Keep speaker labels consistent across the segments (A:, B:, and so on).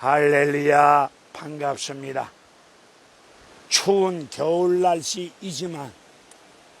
A: 할렐루야, 반갑습니다. 추운 겨울 날씨이지만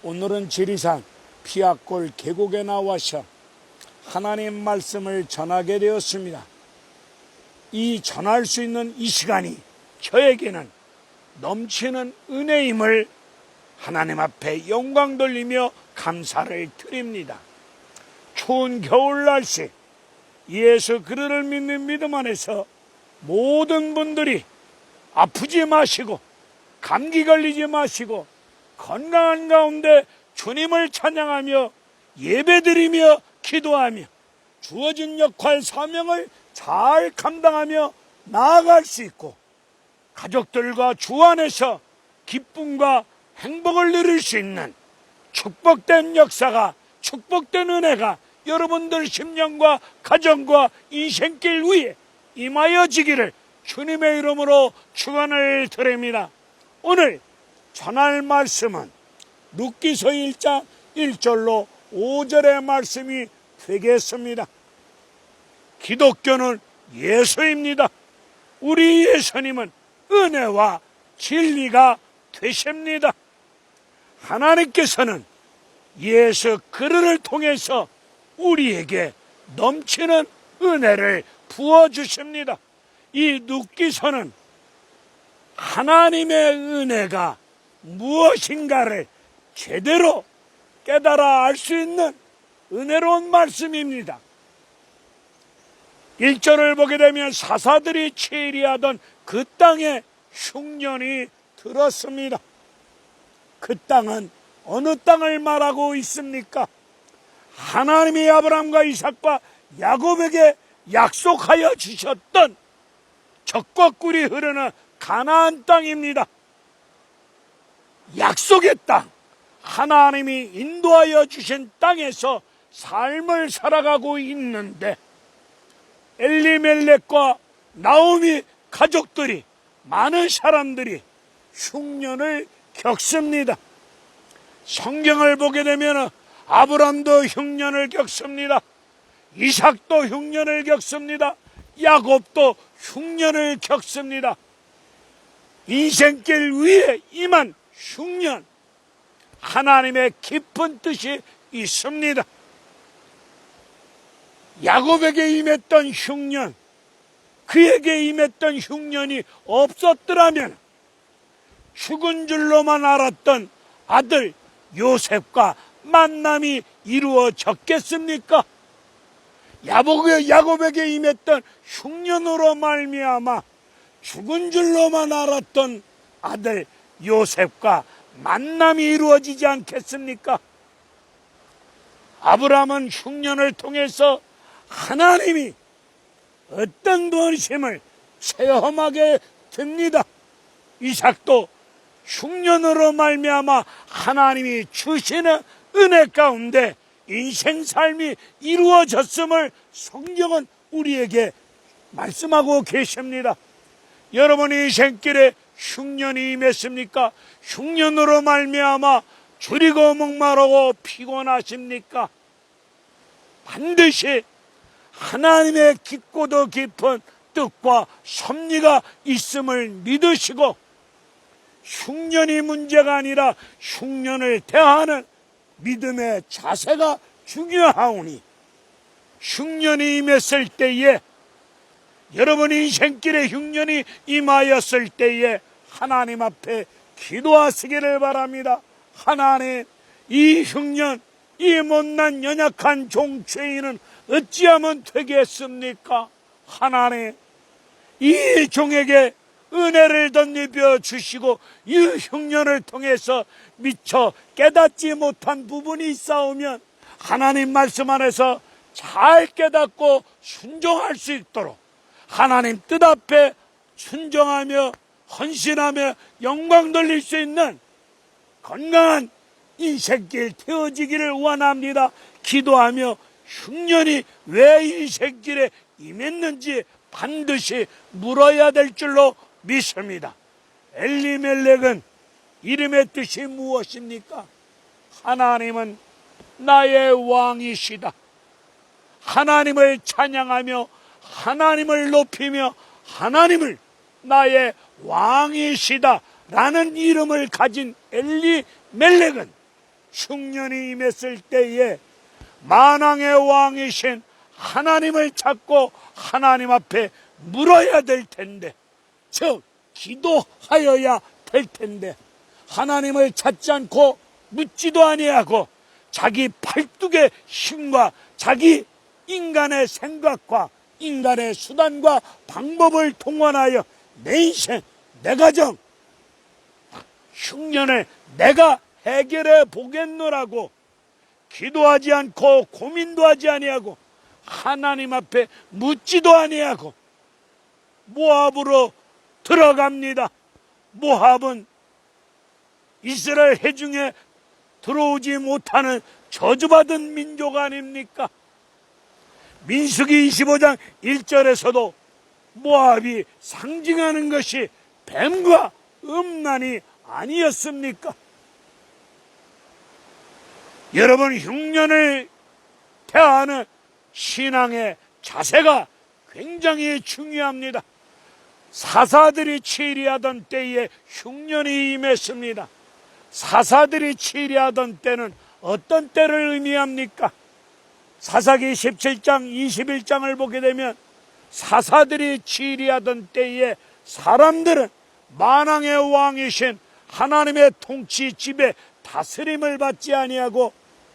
A: 오늘은 지리산 피악골 계곡에 나와서 하나님 말씀을 전하게 되었습니다. 이 전할 수 있는 이 시간이 저에게는 넘치는 은혜임을 하나님 앞에 영광 돌리며 감사를 드립니다. 추운 겨울 날씨, 예수 그리스도를 믿는 믿음 안에서 모든 분들이 아프지 마시고 감기 걸리지 마시고 건강한 가운데 주님을 찬양하며 예배드리며 기도하며 주어진 역할 사명을 잘 감당하며 나아갈 수 있고 가족들과 주 안에서 기쁨과 행복을 누릴 수 있는 축복된 역사가, 축복된 은혜가 여러분들 심령과 가정과 인생길 위에 임하여지기를 주님의 이름으로 축원을 드립니다. 오늘 전할 말씀은 룻기서 1장 1절로 5절의 말씀이 되겠습니다. 기독교는 예수입니다. 우리 예수님은 은혜와 진리가 되십니다. 하나님께서는 예수 그리스도를 통해서 우리에게 넘치는 은혜를 부어주십니다. 이 룻기서는 하나님의 은혜가 무엇인가를 제대로 깨달아 알 수 있는 은혜로운 말씀입니다. 1절을 보게 되면 사사들이 치리하던 그 땅에 흉년이 들었습니다. 그 땅은 어느 땅을 말하고 있습니까? 하나님이 아브라함과 이삭과 야곱에게 약속하여 주셨던 젖과 꿀이 흐르는 가나안 땅입니다. 약속의 땅, 하나님이 인도하여 주신 땅에서 삶을 살아가고 있는데 엘리멜렉과 나오미 가족들이, 많은 사람들이 흉년을 겪습니다. 성경을 보게 되면 아브람도 흉년을 겪습니다. 이삭도 흉년을 겪습니다. 야곱도 흉년을 겪습니다. 인생길 위에 임한 흉년, 하나님의 깊은 뜻이 있습니다. 야곱에게 임했던 흉년, 그에게 임했던 흉년이 없었더라면 죽은 줄로만 알았던 아들 요셉과 만남이 이루어졌겠습니까? 야곱에게 임했던 흉년으로 말미암아 죽은 줄로만 알았던 아들 요셉과 만남이 이루어지지 않겠습니까? 아브라함은 흉년을 통해서 하나님이 어떤 분이심을 체험하게 됩니다. 이삭도 흉년으로 말미암아 하나님이 주시는 은혜 가운데 인생 삶이 이루어졌음을 성경은 우리에게 말씀하고 계십니다. 여러분 인생길에 흉년이 임했습니까? 흉년으로 말미암아 줄이고 목마르고 피곤하십니까? 반드시 하나님의 깊고도 깊은 뜻과 섭리가 있음을 믿으시고 흉년이 문제가 아니라 흉년을 대하는 믿음의 자세가 중요하오니 흉년이 임했을 때에, 여러분 인생길에 흉년이 임하였을 때에 하나님 앞에 기도하시기를 바랍니다. 하나님, 이 흉년, 이 못난 연약한 종죄인은 어찌하면 되겠습니까? 하나님, 이 종에게 은혜를 덧입혀 주시고 이 흉년을 통해서 미처 깨닫지 못한 부분이 있사오면 하나님 말씀 안에서 잘 깨닫고 순종할 수 있도록 하나님 뜻 앞에 순종하며 헌신하며 영광 돌릴 수 있는 건강한 인생길 되어지기를 원합니다. 기도하며 흉년이 왜 인생길에 임했는지 반드시 물어야 될 줄로 믿습니다. 엘리멜렉은 이름의 뜻이 무엇입니까? 하나님은 나의 왕이시다. 하나님을 찬양하며 하나님을 높이며 하나님을 나의 왕이시다 라는 이름을 가진 엘리멜렉은 흉년이 임했을 때에 만왕의 왕이신 하나님을 찾고 하나님 앞에 물어야 될 텐데, 즉 기도하여야 될 텐데, 하나님을 찾지 않고 묻지도 아니하고 자기 팔뚝의 힘과 자기 인간의 생각과 인간의 수단과 방법을 동원하여 내 인생, 내 가정, 흉년을 내가 해결해 보겠노라고 기도하지 않고 고민도 하지 아니하고 하나님 앞에 묻지도 아니하고 모압으로 들어갑니다. 모압은 이스라엘 회중에 들어오지 못하는 저주받은 민족 아닙니까? 민수기 25장 1절에서도 모압이 상징하는 것이 뱀과 음란이 아니었습니까? 여러분, 흉년을 대하는 신앙의 자세가 굉장히 중요합니다. 사사들이 치리하던 때에 흉년이 임했습니다. 사사들이 치리하던 때는 어떤 때를 의미합니까? 사사기 17장 21장을 보게 되면 사사들이 치리하던 때에 사람들은 만왕의 왕이신 하나님의 통치 지배 다스림을 받지 아니하고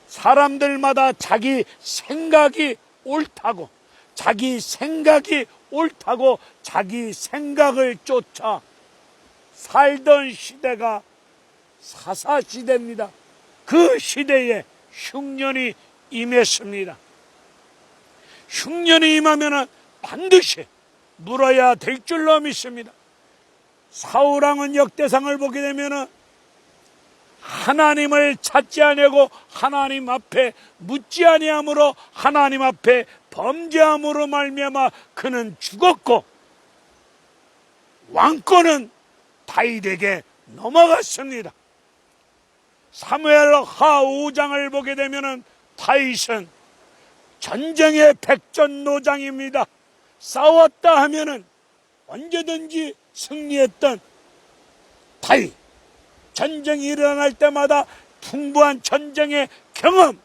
A: 사람들마다 자기 생각이 옳다고 자기 생각을 쫓아 살던 시대가 사사시대입니다. 그 시대에 흉년이 임했습니다. 흉년이 임하면 반드시 물어야 될 줄로 믿습니다. 사울왕은 역대상을 보게 되면 하나님을 찾지 아니하고 하나님 앞에 묻지 아니함으로 하나님 앞에 범죄함으로 말미암아 그는 죽었고 왕권은 다윗에게 넘어갔습니다. 사무엘하 5장을 보게 되면 다윗은 전쟁의 백전노장입니다. 싸웠다 하면은 언제든지 승리했던 다윗, 전쟁이 일어날 때마다 풍부한 전쟁의 경험,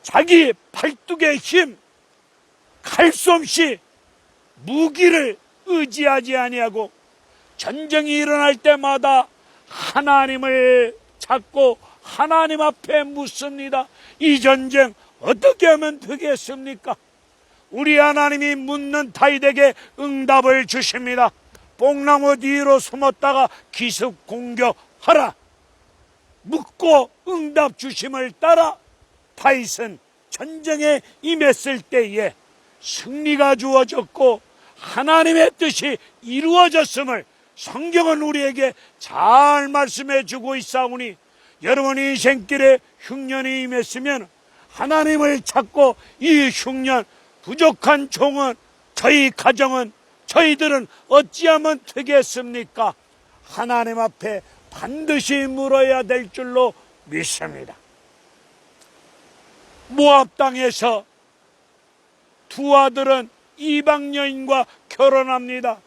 A: 자기 팔뚝의 힘, 칼솜씨, 무기를 의지하지 아니하고 전쟁이 일어날 때마다 하나님을 찾고 하나님 앞에 묻습니다. 이 전쟁 어떻게 하면 되겠습니까? 우리 하나님이 묻는 다윗에게 응답을 주십니다. 뽕나무 뒤로 숨었다가 기습 공격하라. 묻고 응답 주심을 따라 다윗은 전쟁에 임했을 때에 승리가 주어졌고 하나님의 뜻이 이루어졌음을 성경은 우리에게 잘 말씀해 주고 있사오니, 여러분 인생길에 흉년이 임했으면 하나님을 찾고 이 흉년 부족한 종은, 저희 가정은, 저희들은 어찌하면 되겠습니까? 하나님 앞에 반드시 물어야 될 줄로 믿습니다. 모압 땅에서 두 아들은 이방 여인과 결혼합니다.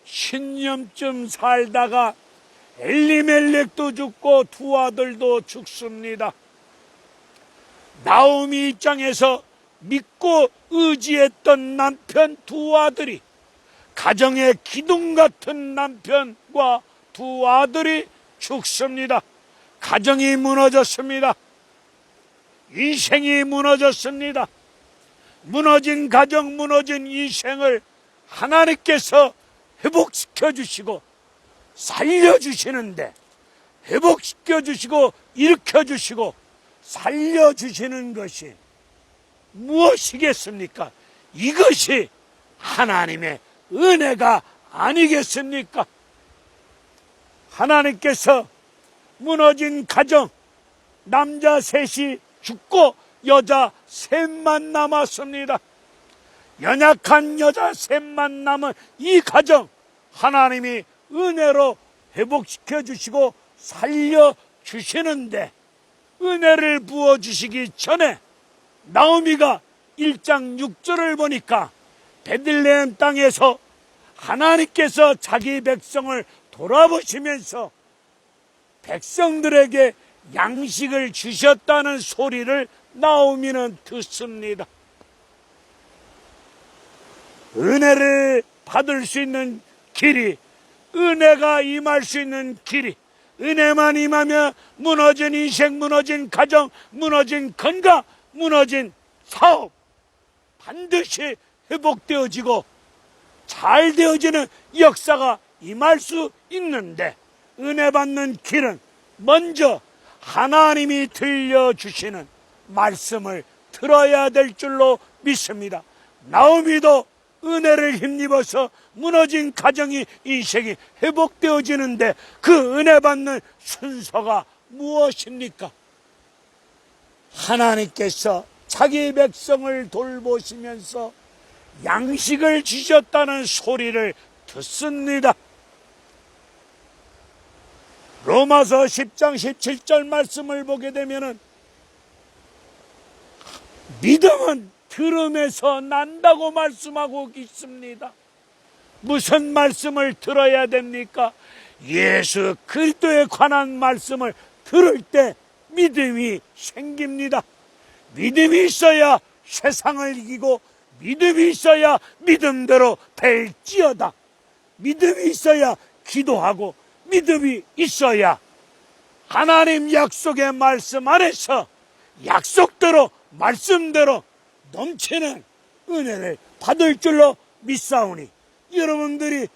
A: 신년쯤 살다가 엘리멜렉도 죽고 두 아들도 죽습니다. 나오미 입장에서 믿고 의지했던 남편 두 아들이, 가정의 기둥 같은 남편과 두 아들이 죽습니다. 가정이 무너졌습니다. 인생이 무너졌습니다. 무너진 가정, 무너진 인생을 하나님께서 회복시켜 주시고 살려주시는데, 회복시켜 주시고 일으켜 주시고 살려주시는 것이 무엇이겠습니까? 이것이 하나님의 은혜가 아니겠습니까? 하나님께서 무너진 가정, 남자 셋이 죽고 여자 셋만 남았습니다. 연약한 여자 셋만 남은 이 가정, 하나님이 은혜로 회복시켜 주시고 살려 주시는데, 은혜를 부어 주시기 전에 나오미가 1장 6절을 보니까 베들레헴 땅에서 하나님께서 자기 백성을 돌아보시면서 백성들에게 양식을 주셨다는 소리를 나오미는 듣습니다. 은혜를 받을 수 있는 길이, 은혜가 임할 수 있는 길이, 은혜만 임하면 무너진 인생, 무너진 가정, 무너진 건강, 무너진 사업 반드시 회복되어지고 잘 되어지는 역사가 임할 수 있는데, 은혜 받는 길은 먼저 하나님이 들려주시는 말씀을 들어야 될 줄로 믿습니다. 나오미도 은혜를 힘입어서 무너진 가정이, 인생이 회복되어지는데 그 은혜 받는 순서가 무엇입니까? 하나님께서 자기 백성을 돌보시면서 양식을 주셨다는 소리를 듣습니다. 로마서 10장 17절 말씀을 보게 되면은 믿음은 들음에서 난다고 말씀하고 있습니다. 무슨 말씀을 들어야 됩니까? 예수 그리스도에 관한 말씀을 들을 때 믿음이 생깁니다. 믿음이 있어야 세상을 이기고 믿음이 있어야 믿음대로 될지어다. 믿음이 있어야 기도하고 믿음이 있어야 하나님 약속의 말씀 안에서 약속대로 말씀대로 넘치는 은혜를 받을 줄로 믿사오니, 여러분들이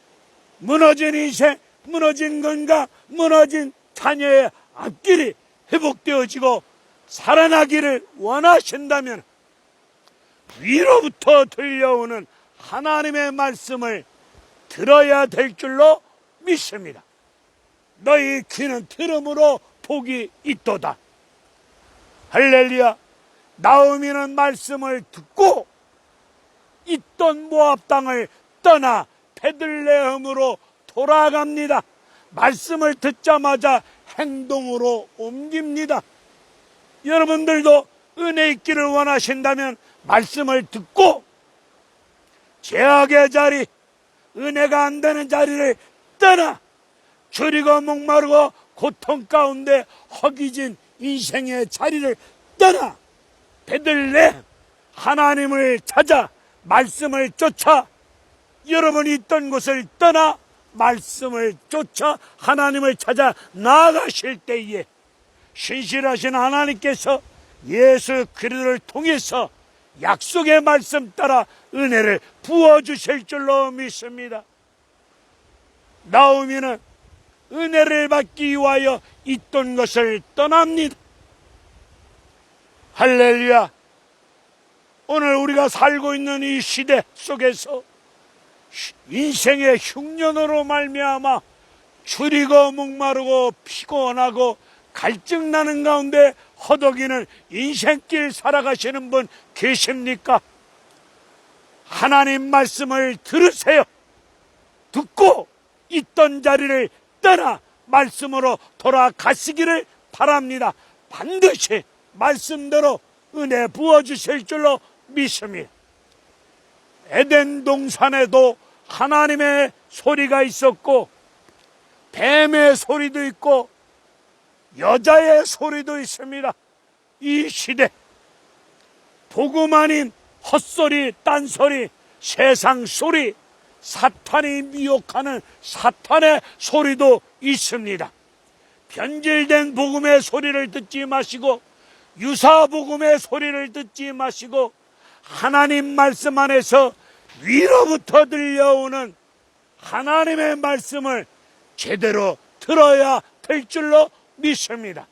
A: 무너진 인생, 무너진 건강, 무너진 자녀의 앞길이 회복되어지고 살아나기를 원하신다면 위로부터 들려오는 하나님의 말씀을 들어야 될 줄로 믿습니다. 너희 귀는 들음으로 복이 있도다. 할렐루야. 나오미는 말씀을 듣고 있던 모압 땅을 떠나 베들레헴으로 돌아갑니다. 말씀을 듣자마자 행동으로 옮깁니다. 여러분들도 은혜 있기를 원하신다면 말씀을 듣고 죄악의 자리, 은혜가 안 되는 자리를 떠나 줄이고 목마르고 고통 가운데 허기진 인생의 자리를 떠나 베들레헴 하나님을 찾아 말씀을 쫓아, 여러분이 있던 곳을 떠나 말씀을 쫓아 하나님을 찾아 나아가실 때에 신실하신 하나님께서 예수 그리스도를 통해서 약속의 말씀 따라 은혜를 부어주실 줄로 믿습니다. 나오미는 은혜를 받기 위하여 있던 것을 떠납니다. 할렐루야. 오늘 우리가 살고 있는 이 시대 속에서 인생의 흉년으로 말미암아 줄이고 목마르고 피곤하고 갈증나는 가운데 허덕이는 인생길 살아가시는 분 계십니까? 하나님 말씀을 들으세요. 듣고 있던 자리를 떠나 말씀으로 돌아가시기를 바랍니다. 반드시 말씀대로 은혜 부어주실 줄로 믿습니다. 에덴 동산에도 하나님의 소리가 있었고 뱀의 소리도 있고 여자의 소리도 있습니다. 이 시대 복음 아닌 헛소리, 딴소리, 세상 소리, 사탄이 미혹하는 사탄의 소리도 있습니다. 변질된 복음의 소리를 듣지 마시고 유사 복음의 소리를 듣지 마시고 하나님 말씀 안에서 위로부터 들려오는 하나님의 말씀을 제대로 들어야 될 줄로 믿습니다.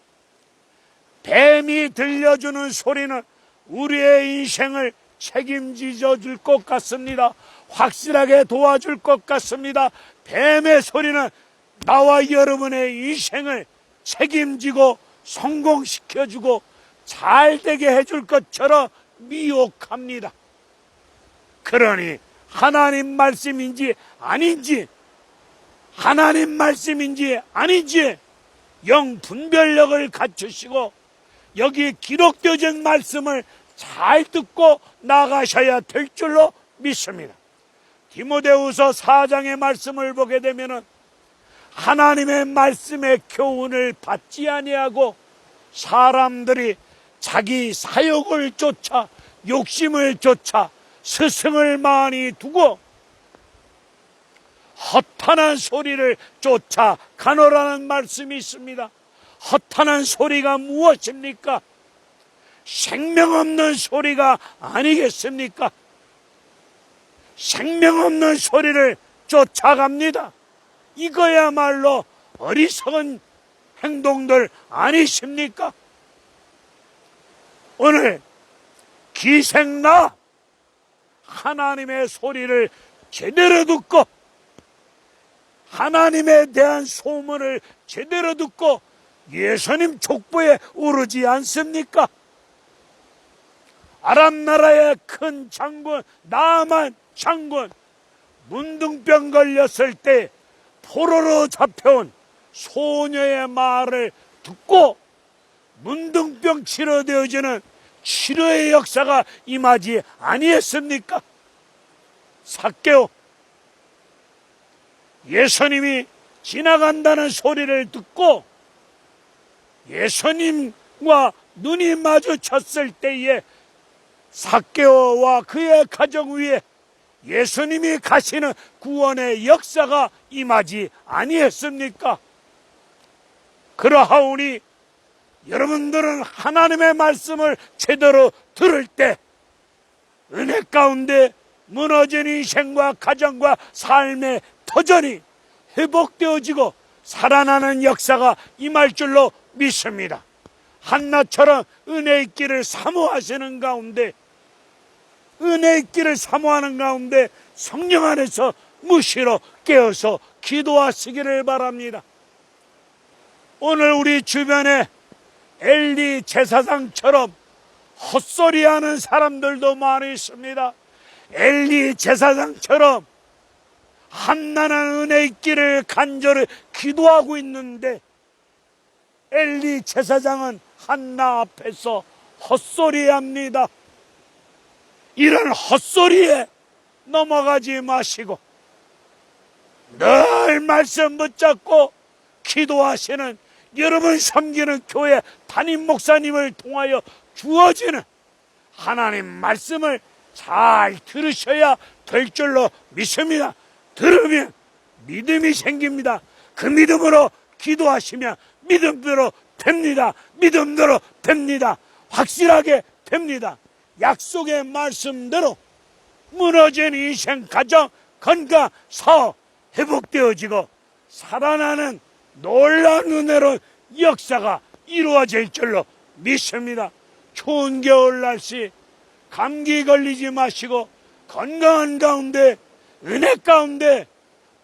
A: 뱀이 들려주는 소리는 우리의 인생을 책임져 줄 것 같습니다. 확실하게 도와줄 것 같습니다. 뱀의 소리는 나와 여러분의 인생을 책임지고 성공시켜주고 잘되게 해줄 것처럼 미혹합니다. 그러니 하나님 말씀인지 아닌지, 하나님 말씀인지 아닌지 영 분별력을 갖추시고 여기 기록되어진 말씀을 잘 듣고 나가셔야 될 줄로 믿습니다. 디모데후서 4장의 말씀을 보게 되면은 하나님의 말씀의 교훈을 받지 아니하고 사람들이 자기 사욕을 쫓아 욕심을 쫓아 스승을 많이 두고 허탄한 소리를 쫓아 가노라는 말씀이 있습니다. 허탄한 소리가 무엇입니까? 생명 없는 소리가 아니겠습니까? 생명 없는 소리를 쫓아갑니다. 이거야말로 어리석은 행동들 아니십니까? 오늘 기생나 하나님의 소리를 제대로 듣고 하나님에 대한 소문을 제대로 듣고 예수님 족보에 오르지 않습니까? 아람 나라의 큰 장군 나아만 장군 문둥병 걸렸을 때 포로로 잡혀온 소녀의 말을 듣고 문둥병 치료되어지는 치료의 역사가 임하지 아니했습니까? 삭개오 예수님이 지나간다는 소리를 듣고 예수님과 눈이 마주쳤을 때에 삭개오와 그의 가정 위에 예수님이 가시는 구원의 역사가 임하지 아니했습니까? 그러하오니 여러분들은 하나님의 말씀을 제대로 들을 때 은혜 가운데 무너진 인생과 가정과 삶의 터전이 회복되어지고 살아나는 역사가 임할 줄로 믿습니다. 한나처럼 은혜의 길을 사모하시는 가운데 은혜의 길을 사모하는 가운데 성령 안에서 무시로 깨어서 기도하시기를 바랍니다. 오늘 우리 주변에 엘리 제사장처럼 헛소리하는 사람들도 많이 있습니다. 엘리 제사장처럼 한나는 은혜의 길을 간절히 기도하고 있는데 엘리 제사장은 한나 앞에서 헛소리합니다. 이런 헛소리에 넘어가지 마시고 늘 말씀 붙잡고 기도하시는 여러분 섬기는 교회 담임 목사님을 통하여 주어지는 하나님 말씀을 잘 들으셔야 될 줄로 믿습니다. 들으면 믿음이 생깁니다. 그 믿음으로 기도하시면 믿음대로 됩니다. 믿음대로 됩니다. 확실하게 됩니다. 약속의 말씀대로 무너진 인생, 가정, 건강, 사업 회복되어지고 살아나는 놀라운 은혜로운 역사가 이루어질 줄로 믿습니다. 추운 겨울 날씨 감기 걸리지 마시고 건강한 가운데 은혜 가운데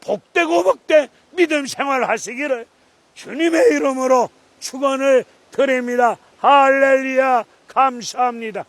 A: 복되고 복된 믿음 생활 하시기를 주님의 이름으로 축원을 드립니다. 할렐루야. 감사합니다.